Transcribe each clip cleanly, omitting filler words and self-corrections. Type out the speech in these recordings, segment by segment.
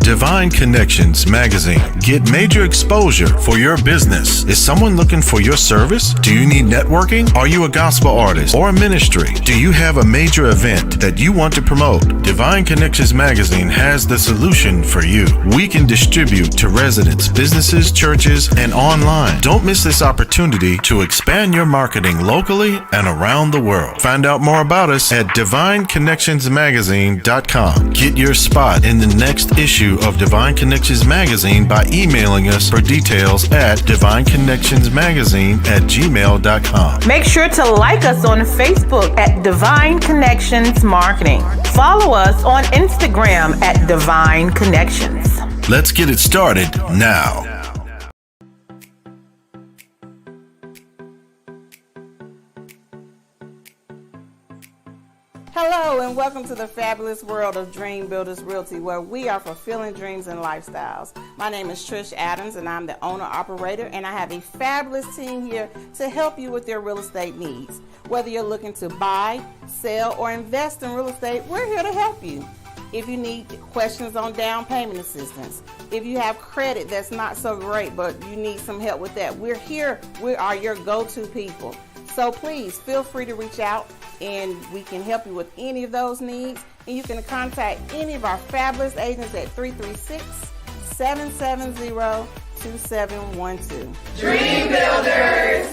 Divine Connections Magazine. Get major exposure for your business. Is someone looking for your service? Do you need networking? Are you a gospel artist or a ministry? Do you have a major event that you want to promote? Divine Connections Magazine has the solution for you. We can distribute to residents, businesses, churches, and online. Don't miss this opportunity to expand your marketing locally and around the world. Find out more about us at divineconnectionsmagazine.com. Get your spot in the next issue of Divine Connections Magazine by emailing us for details at divineconnectionsmagazine@gmail.com. Make sure to like us on Facebook at Divine Connections Marketing. Follow us on Instagram at Divine Connections. Let's get it started now. Hello and welcome to the fabulous world of Dream Builders Realty, where we are fulfilling dreams and lifestyles. My name is Trish Adams and I'm the owner-operator, and I have a fabulous team here to help you with your real estate needs. Whether you're looking to buy, sell, or invest in real estate, we're here to help you. If you need questions on down payment assistance, if you have credit that's not so great but you need some help with that, we're here. We are your go-to people. So please feel free to reach out and we can help you with any of those needs. And you can contact any of our fabulous agents at 336-770-2712. Dream Builders!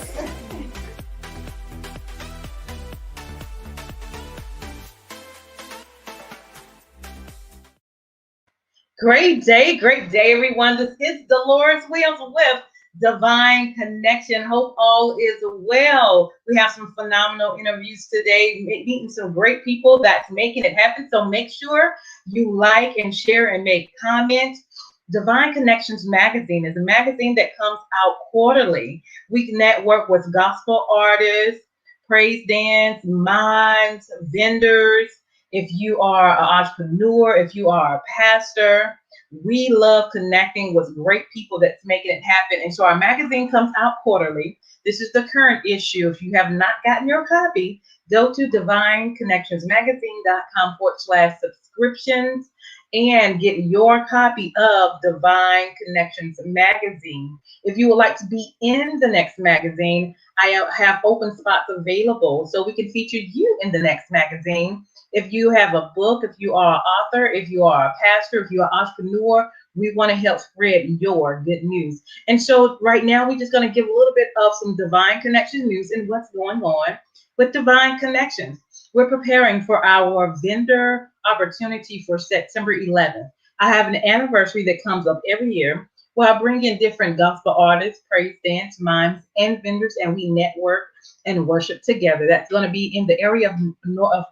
Great day, everyone. This is Dolores Wills with Divine Connection. Hope all is well. We have some phenomenal interviews today, meeting some great people that's making it happen. So make sure you like and share and make comments. Divine Connections Magazine is a magazine that comes out quarterly. We network with gospel artists, praise dance, mimes, vendors. If you are an entrepreneur, if you are a pastor, we love connecting with great people that's making it happen. And so our magazine comes out quarterly. This is the current issue. If you have not gotten your copy, go to divineconnectionsmagazine.com/subscriptions and get your copy of Divine Connections Magazine. If you would like to be in the next magazine, I have open spots available so we can feature you in the next magazine. If you have a book, if you are an author, if you are a pastor, if you're an entrepreneur, we want to help spread your good news. And so right now, we're just going to give a little bit of some Divine Connection news and what's going on with Divine Connections. We're preparing for our vendor opportunity for September 11th. I have an anniversary that comes up every year where I bring in different gospel artists, praise dance, mimes, and vendors, and we network and worship together. That's going to be in the area of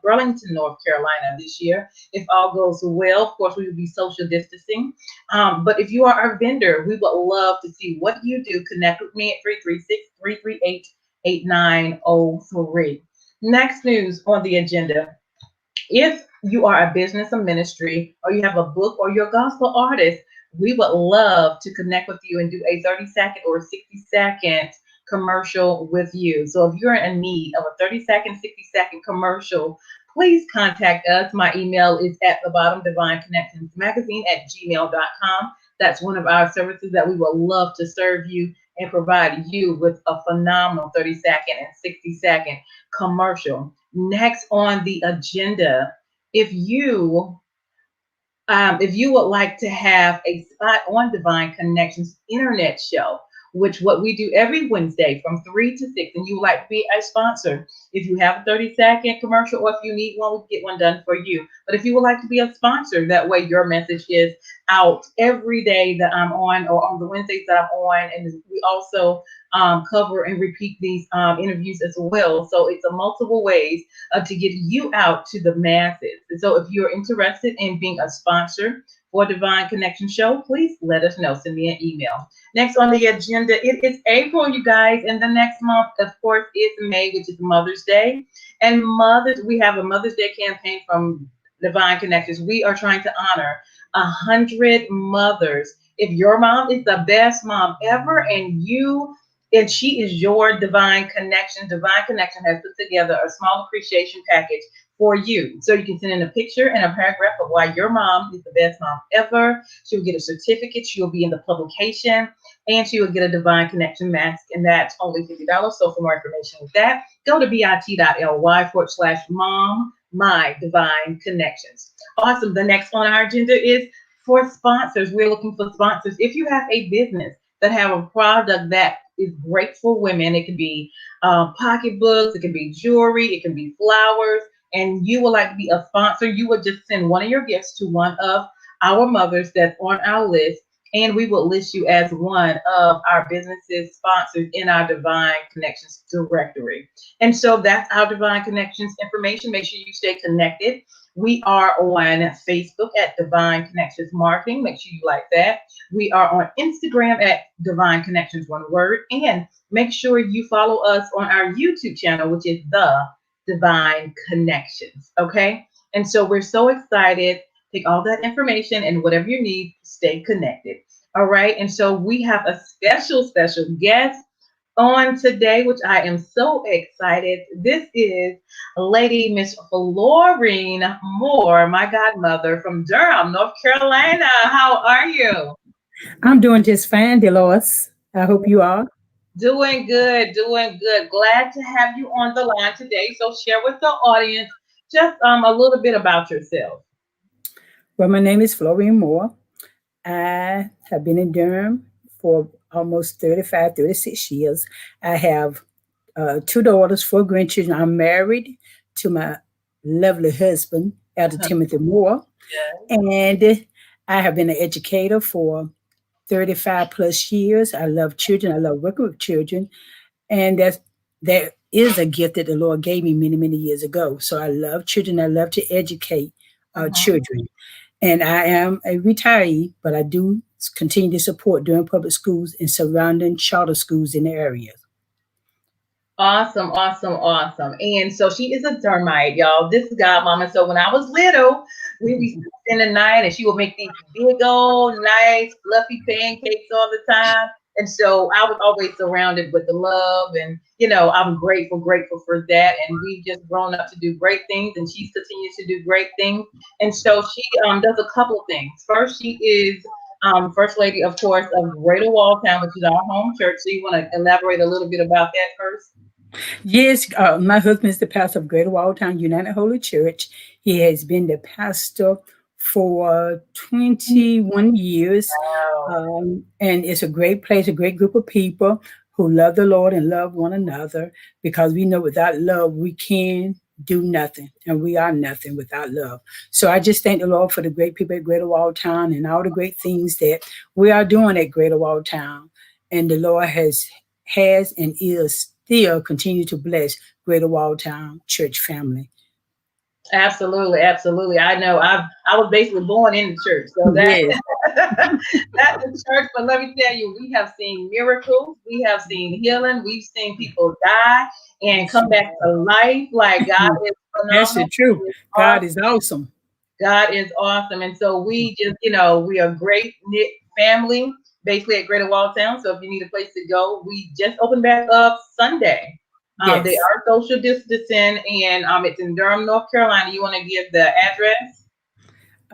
Burlington, North Carolina this year. If all goes well, of course, we will be social distancing. But if you are a vendor, we would love to see what you do. Connect with me at 336-338-8903. Next news on the agenda. If you are a business, a ministry, or you have a book, or you're a gospel artist, we would love to connect with you and do a 30-second or 60-second commercial with you. So if you're in need of a 30-second, 60-second commercial, please contact us. My email is at the bottom, divineconnectionsmagazine@gmail.com. That's one of our services that we would love to serve you and provide you with a phenomenal 30-second and 60-second commercial. Next on the agenda, if you would like to have a spot on Divine Connections Internet Show, which what we do every Wednesday from 3 to 6, and you would like to be a sponsor, if you have a 30-second commercial or if you need one, we'll get one done for you. But if you would like to be a sponsor, that way your message is out every day that I'm on, or on the Wednesdays that I'm on, and we also cover and repeat these interviews as well. So it's a multiple ways to get you out to the masses. And so if you're interested in being a sponsor for Divine Connection Show, please let us know. Send me an email. Next on the agenda, it is April, you guys, and the next month, of course, is May, which is Mother's Day. And we have a Mother's Day campaign from Divine Connections. We are trying to honor 100 mothers. If your mom is the best mom ever, and she is your Divine Connection. Divine Connection has put together a small appreciation package for you. So you can send in a picture and a paragraph of why your mom is the best mom ever. She will get a certificate. She will be in the publication, and she will get a Divine Connection mask, and that's only $50. So for more information with that, go to bit.ly/mom my divine connections. Awesome. The next on our agenda is for sponsors. We're looking for sponsors. If you have a business that have a product that is great for women, it can be pocketbooks, it can be jewelry, it can be flowers, and you would like to be a sponsor, you would just send one of your gifts to one of our mothers that's on our list, and we will list you as one of our businesses sponsored in our Divine Connections directory. And so that's our Divine Connections information. Make sure you stay connected. We are on Facebook at Divine Connections Marketing. Make sure you like that. We are on Instagram at Divine Connections, one word. And make sure you follow us on our YouTube channel, which is The Divine Connections. Okay. And so we're so excited. Take all that information and whatever you need, stay connected. All right. And so we have a special guest on today, which I am so excited. This is Lady Miss Florine Moore, my godmother from Durham, North Carolina. How are you? I'm doing just fine, Dolores. I hope you are. Doing good, doing good. Glad to have you on the line today. So share with the audience just a little bit about yourself. Well, my name is Florine Moore. I have been in Durham for almost 35, 36 years. I have two daughters, four grandchildren. I'm married to my lovely husband, Elder Timothy Moore. And I have been an educator for 35 plus years. I love children. I love working with children. And there is a gift that the Lord gave me many, many years ago. So I love children. I love to educate children. And I am a retiree, but I do continue to support Durham Public Schools and surrounding charter schools in the area. Awesome, awesome, awesome. And so she is a Dermite, y'all. This is godmama. So when I was little, we used to spend the night and she would make these big old nice fluffy pancakes all the time. And so I was always surrounded with the love, and I'm grateful for that. And we've just grown up to do great things, and she's continues to do great things. And so she does a couple of things. First, she is First Lady, of course, of Greater Walltown, which is our home church. So you want to elaborate a little bit about that first? Yes, my husband is the pastor of Greater Walltown United Holy Church. He has been the pastor for 21 years. Wow. And it's a great place, a great group of people who love the Lord and love one another, because we know without love, we can do nothing, and we are nothing without love. So I just thank the Lord for the great people at Greater Walltown and all the great things that we are doing at Greater Walltown. And the Lord has and is still continue to bless Greater Walltown Church family. Absolutely, absolutely. I know I was basically born in the church, so that Yes. that's the church. But let me tell you, we have seen miracles, we have seen healing, we've seen people die and come back to life. Like God is That's the phenomenal. truth. Awesome. God is awesome. God is awesome, and so we just, we are a great knit family, basically at Greater Walltown. So if you need a place to go, we just opened back up Sunday. Yes. They are social distancing, and it's in Durham, North Carolina. You want to give the address?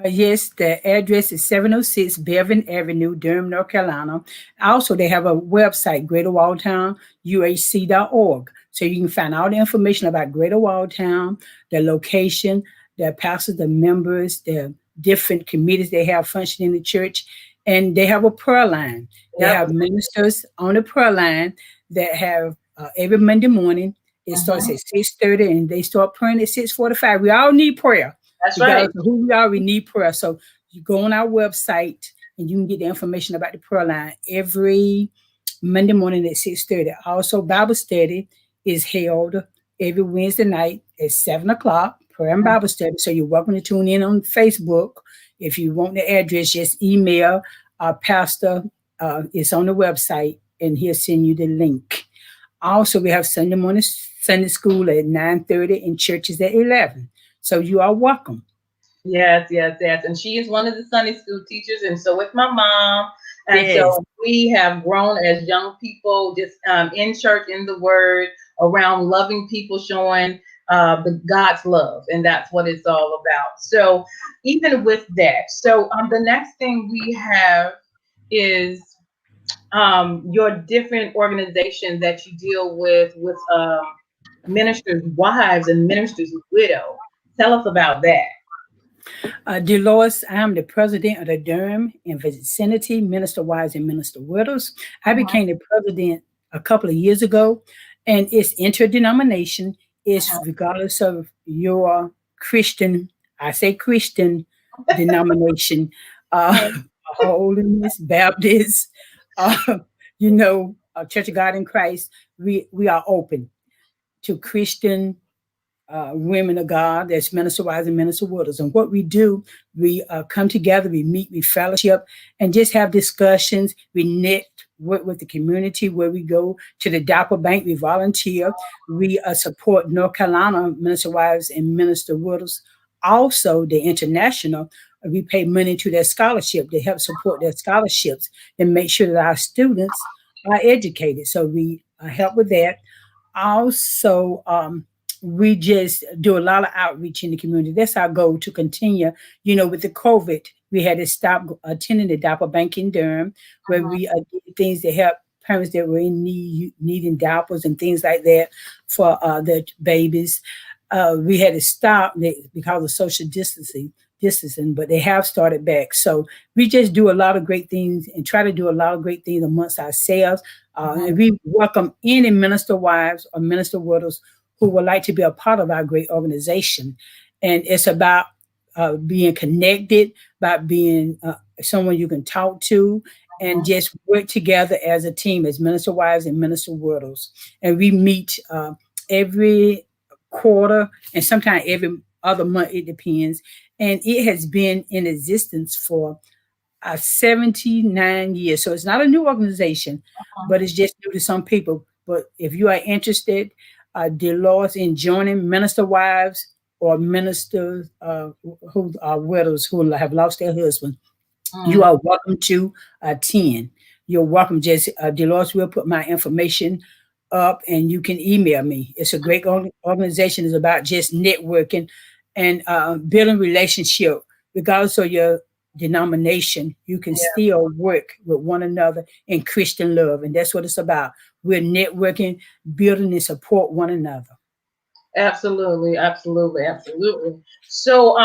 Yes, the address is 706 Bevan Avenue, Durham, North Carolina. Also, they have a website, greaterwalltownuhc.org. So you can find all the information about Greater Walltown, the location, the pastors, the members, the different committees they have functioning in the church. And they have a prayer line. They have ministers on the prayer line that have every Monday morning. It starts at 6:30 and they start praying at 6:45. We all need prayer. That's Regardless right. of who we are, we need prayer. So you go on our website and you can get the information about the prayer line every Monday morning at 6:30. Also, Bible study is held every Wednesday night at 7:00, prayer and Bible study. So you're welcome to tune in on Facebook. If you want the address, just email our pastor. It's on the website and he'll send you the link. Also, we have Sunday morning Sunday school at 9:30 and churches at 11. So you are welcome. Yes, yes, yes. And she is one of the Sunday school teachers, and so with my mom. And Yes. so we have grown as young people, just in church, in the Word, around loving people, showing the God's love, and that's what it's all about. So even with that, so the next thing we have is your different organizations that you deal with ministers' wives and ministers' widow. Tell us about that. Dolores, I am the president of the Durham and Vicinity Minister Wives and Minister Widows. I Uh-huh, became the president a couple of years ago, and it's interdenomination. It's uh-huh. regardless of your Christian, I say Christian denomination, Uh-huh. Holiness, Baptist, uh, Church of God in Christ. We are open to Christian women of God, that's minister wives and minister widows. And what we do, we come together, we meet, we fellowship, and just have discussions. We network with the community where we go to the Dapper Bank, we volunteer. We support North Carolina minister wives and minister widows. Also, the international, we pay money to their scholarship to help support their scholarships and make sure that our students are educated. So we help with that. Also, we just do a lot of outreach in the community. That's our goal, to continue. With the COVID, we had to stop attending the Dapper Bank in Durham, where we did things to help parents that were in need, needing diapers and things like that for their babies. We had to stop because of social distancing, but they have started back. So we just do a lot of great things and try to do a lot of great things amongst ourselves. And we welcome any minister wives or minister widows who would like to be a part of our great organization. And it's about being connected, about being someone you can talk to, and just work together as a team, as minister wives and minister widows. And we meet every quarter and sometimes every other month, it depends. And it has been in existence for 79 years. So it's not a new organization, but it's just new to some people. But if you are interested, Dolores, in joining minister wives or ministers who are widows who have lost their husband, you are welcome to attend. You're welcome. Just Dolores will put my information up, and you can email me. It's a great organization. It's about just networking and building relationship, regardless of your denomination. You can Yeah, still work with one another in Christian love, and that's what it's about. We're networking, building, and support one another. absolutely, absolutely, absolutely. So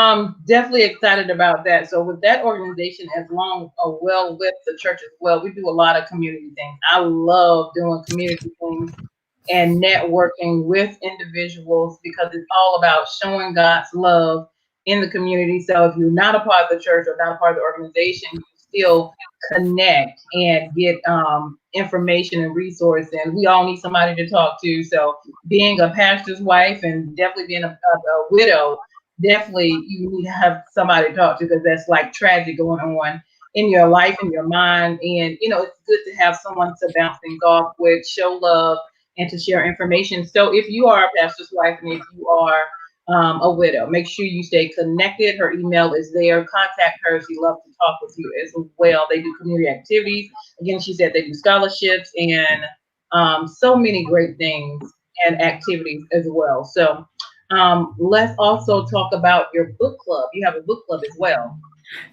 definitely excited about that. So with that organization, as long well with the church as well, we do a lot of community things. I love doing community things and networking with individuals because it's all about showing God's love in the community. So if you're not a part of the church or not a part of the organization, you still connect and get information and resource. And we all need somebody to talk to. So being a pastor's wife and definitely being a widow, definitely you need to have somebody to talk to, because that's like tragic going on in your life, in your mind. And it's good to have someone to bounce things off with, show love, and to share information. So if you are a pastor's wife and if you are a widow, make sure you stay connected. Her email is there. Contact her. She loves to talk with you as well. They do community activities. Again, she said they do scholarships and so many great things and activities as well. So let's also talk about your book club. You have a book club as well.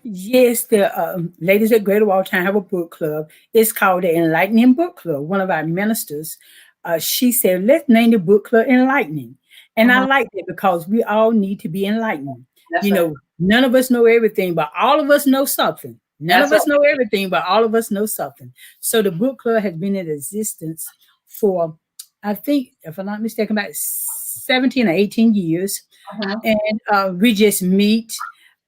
Yes, the ladies at Greater Walltown have a book club. It's called the Enlightening Book Club. One of our ministers, she said, let's name the book club Enlightening. And I Mhm. like that because we all need to be enlightened. That's right. None of us know everything, but all of us know something. None That's of right. us know everything, but all of us know something. So the book club has been in existence for, I think, if I'm not mistaken, about 17 or 18 years. Uh-huh. And we just meet.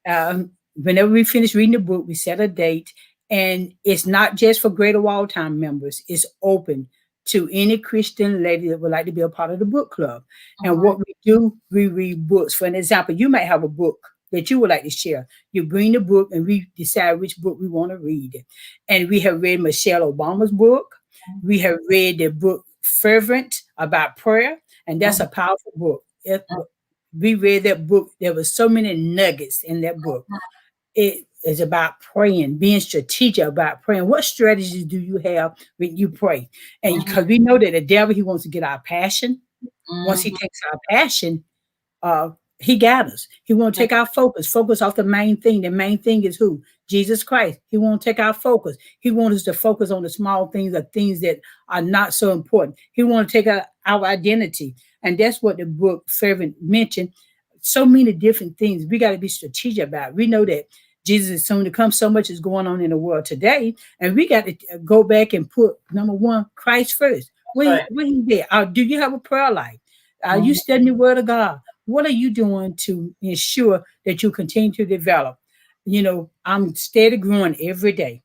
Whenever we finish reading the book, we set a date, and it's not just for Greater Walltown members. It's open to any Christian lady that would like to be a part of the book club. And Uh-huh. what we do, we read books. For an example, you might have a book that you would like to share. You bring the book, and we decide which book we want to read. And we have read Michelle Obama's book. We have read the book Fervent, about prayer, and that's a powerful book. We read that book. There were so many nuggets in that book. It is about praying, being strategic about praying. What strategies do you have when you pray? And Uh-huh. because we know that the devil, he wants to get our passion. Once he Mhm. takes our passion, he got us. He won't take our focus off the main thing. The main thing is who? Jesus Christ. He won't take our focus. He wants us to focus on the small things, the things that are not so important. He wants to take our identity. And that's what the book Fervent mentioned. So many different things we got to be strategic about. We know that Jesus is soon to come. So much is going on in the world today. And we got to go back and put, number one, Christ first. When he there, do you have a prayer life? Are you studying the word of God? What are you doing to ensure that you continue to develop? You know, I'm steady growing every day.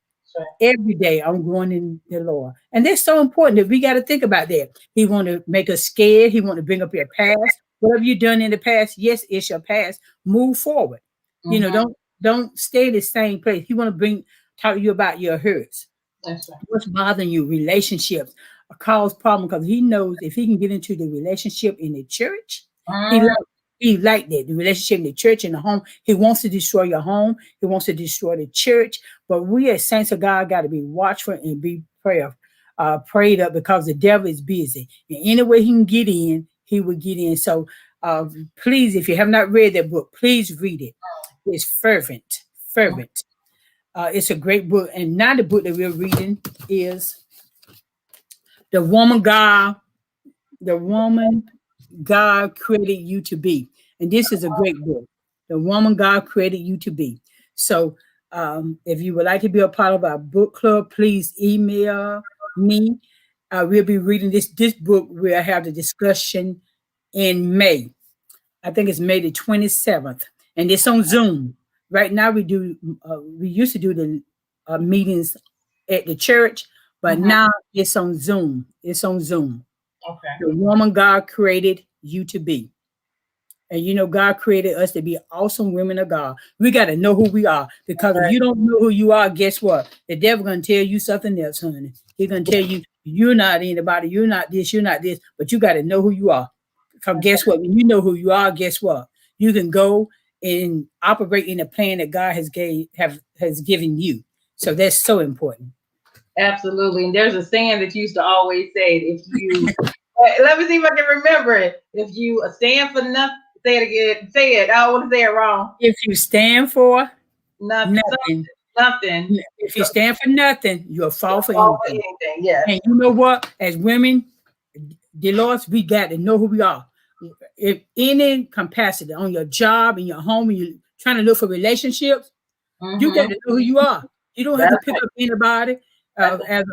Every day I'm growing in the Lord. And that's so important that we got to think about that. He want to make us scared. He want to bring up your past. Whatever you've done in the past, yes, it's your past. Move forward. You know, don't stay in the same place. He want to talk to you about your hurts. That's right. What's bothering you, relationships, cause problem, because he knows if he can get into the relationship in the church, he like that. The relationship in the church and the home. He wants to destroy your home. He wants to destroy the church. But we as saints of God got to be watchful and be prayed up, because the devil is busy. And any way he can get in, he will get in. So please, if you have not read that book, please read it. It's fervent. It's a great book. And now the book that we're reading is The Woman God Created You to Be. And this is a great book. The Woman God Created You to Be. So if you would like to be a part of our book club, please email me. We'll be reading this book. We'll have the discussion in May. I think it's May the 27th. And it's on Zoom. Right now we used to do the meetings at the church, but now it's on Zoom. Okay. The woman God created you to be. And you know, God created us to be awesome women of God. We got to know who we are, because if you don't know who you are, guess what? The devil going to tell you something else, honey. He's going to tell you, you're not anybody, you're not this, but you got to know who you are. Because guess what? When you know who you are, guess what? You can go and operate in the plan that God has given you. So that's so important. Absolutely. And there's a saying that you used to always say, if you, let me see if I can remember it. If you stand for nothing, say it again. Say it. I don't want to say it wrong. If you stand for nothing. If you stand for nothing, you'll fall for anything. Yeah. And you know what? As women, Dolores, we got to know who we are. If any capacity on your job, in your home, when you're trying to look for relationships, you got to know who you are. You don't have to pick up anybody as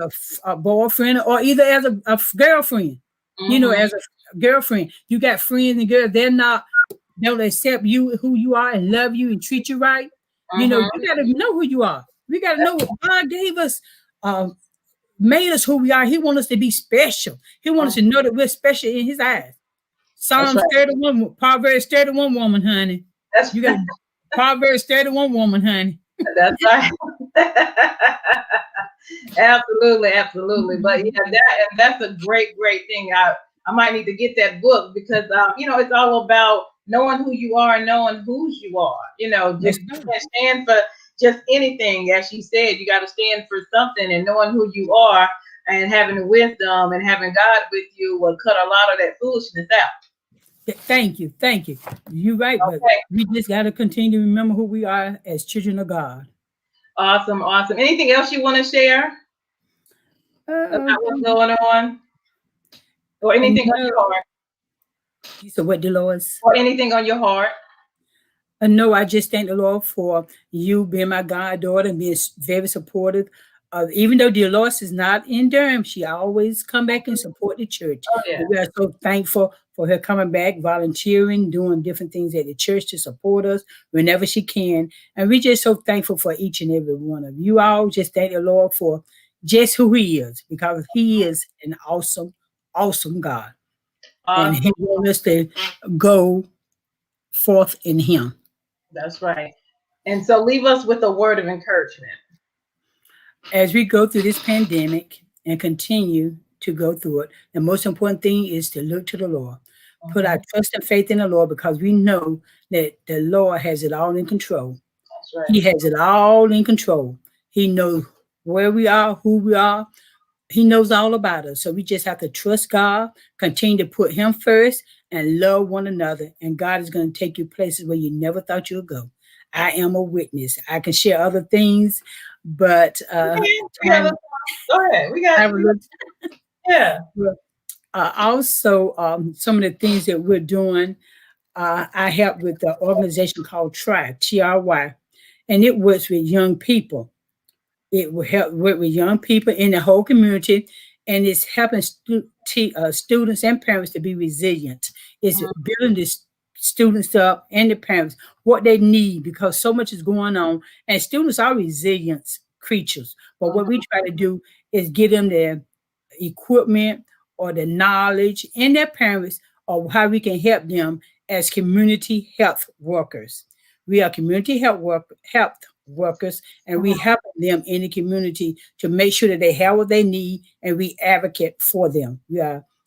a boyfriend, or either as a girlfriend. You know, as a girlfriend, you got friends and girls. They'll accept you, who you are, and love you and treat you right. You know, you got to know who you are. We got to know what God gave us, made us who we are. He wants us to be special. He wants us to know that we're special in His eyes. Psalms 31, Proverbs 31 woman, honey. You got Proverbs 31 woman, honey. That's right. Absolutely. But yeah, that's a great thing. I might need to get that book, because you know, it's all about knowing who you are and knowing whose you are. You know, just you can't stand for just anything. As she said, you got to stand for something, and knowing who you are and having the wisdom and having God with you will cut a lot of that foolishness out. Thank you. You're right, but we just got to continue to remember who we are as children of God. Awesome. Anything else you want to share about what's going on? Or anything on your heart? So what, Dolores? Or anything on your heart? No, I just thank the Lord for you being my goddaughter and being very supportive. Even though Dolores is not in Durham, she always come back and support the church. We are so thankful for her coming back, volunteering, doing different things at the church to support us whenever she can. And we're just so thankful for each and every one of you all. Just thank the Lord for just who He is, because He is an awesome God. And He wants us to go forth in Him. That's right. And so leave us with a word of encouragement. As we go through this pandemic and continue to go through it, the most important thing is to look to the Lord. Put our trust and faith in the Lord, because we know that the Lord has it all in control. That's right. He has it all in control. He knows where we are, who we are. He knows all about us. So we just have to trust God, continue to put Him first, and love one another. And God is going to take you places where you never thought you would go. I am a witness. I can share other things, but We got go ahead. We got yeah. Also, some of the things that we're doing, I help with the organization called TRY, and it works with young people. It will help work with young people in the whole community, and it's helping students and parents to be resilient. It's building the students up and the parents what they need, because so much is going on, and students are resilient creatures. But what we try to do is give them the equipment or the knowledge and their parents of how we can help them as community health workers. We are community health workers, and we help them in the community to make sure that they have what they need, and we advocate for them.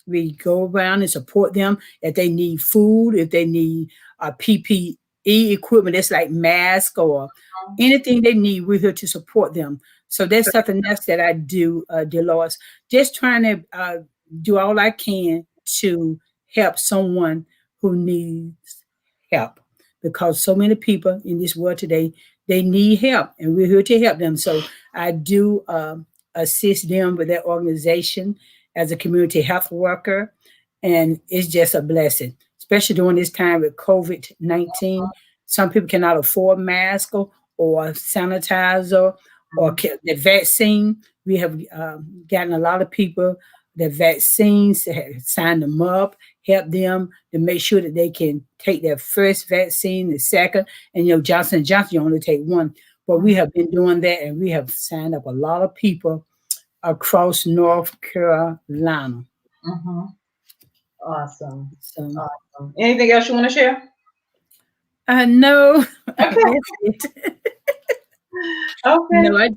We go around and support them if they need food, if they need PPE equipment, that's like mask or anything they need. We're here to support them. So that's something else that I do, Dolores. Just trying to do all I can to help someone who needs help, because so many people in this world today, they need help, and we're here to help them. So I do assist them with their organization as a community health worker, and it's just a blessing, especially during this time with COVID-19. Some people cannot afford masks or sanitizer or the vaccine. We have gotten a lot of people the vaccines, sign them up, help them to make sure that they can take their first vaccine, the second, and Johnson & Johnson, you only take one. But we have been doing that, and we have signed up a lot of people across North Carolina. Awesome. So, awesome. Anything else you want to share? No. Okay. Okay. No, I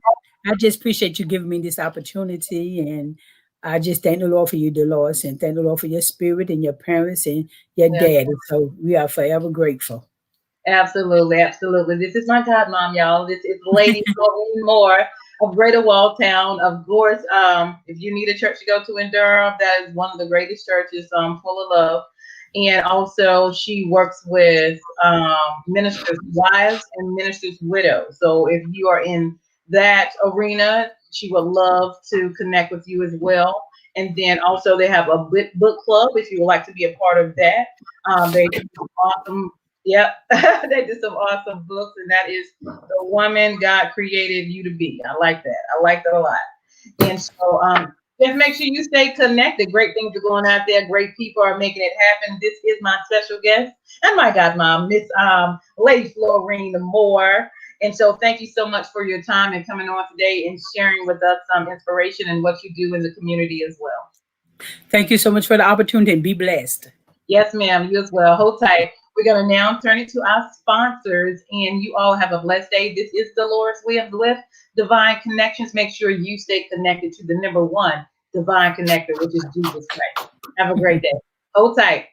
just appreciate you giving me this opportunity, and I just thank the Lord for you, Dolores, and thank the Lord for your spirit and your parents and your daddy. So we are forever grateful. Absolutely, absolutely. This is my godmom, y'all. This is Lady Florine Moore of Greater Walltown. Of course, if you need a church to go to in Durham, that is one of the greatest churches, full of love. And also, she works with ministers' wives and ministers' widows. So if you are in that arena, she would love to connect with you as well. And then also they have a book club if you would like to be a part of that. They do some awesome, they do some awesome books, and that is The Woman God Created You to Be. I like that. I like that a lot. And so just make sure you stay connected. Great things are going out there. Great people are making it happen. This is my special guest and my godmom, Miss Lady Florine Moore. And so thank you so much for your time and coming on today and sharing with us some inspiration and what you do in the community as well. Thank you so much for the opportunity, and be blessed. Yes, ma'am. You as well. Hold tight. We're going to now turn it to our sponsors, and you all have a blessed day. This is Dolores Williams with Divine Connections. Make sure you stay connected to the number one divine connector, which is Jesus Christ. Have a great day. Hold tight.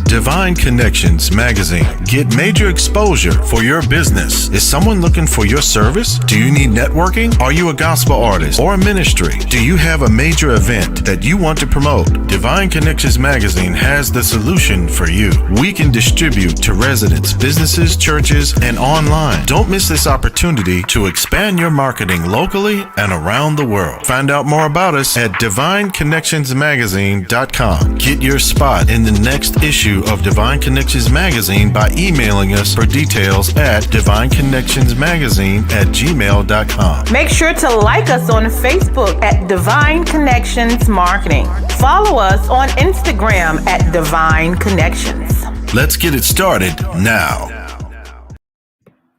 Divine Connections magazine. Get major exposure for your business. Is someone looking for your service? Do you need networking? Are you a gospel artist or a ministry? Do you have a major event that you want to promote? Divine Connections magazine has the solution for you. We can distribute to residents, businesses, churches, and online. Don't miss this opportunity to expand your marketing locally and around the world. Find out more about us at divineconnectionsmagazine.com. Get your spot in the next issue issue of Divine Connections Magazine by emailing us for details at divineconnectionsmagazine@gmail.com. Make sure to like us on Facebook at Divine Connections Marketing. Follow us on Instagram at Divine Connections. Let's get it started now.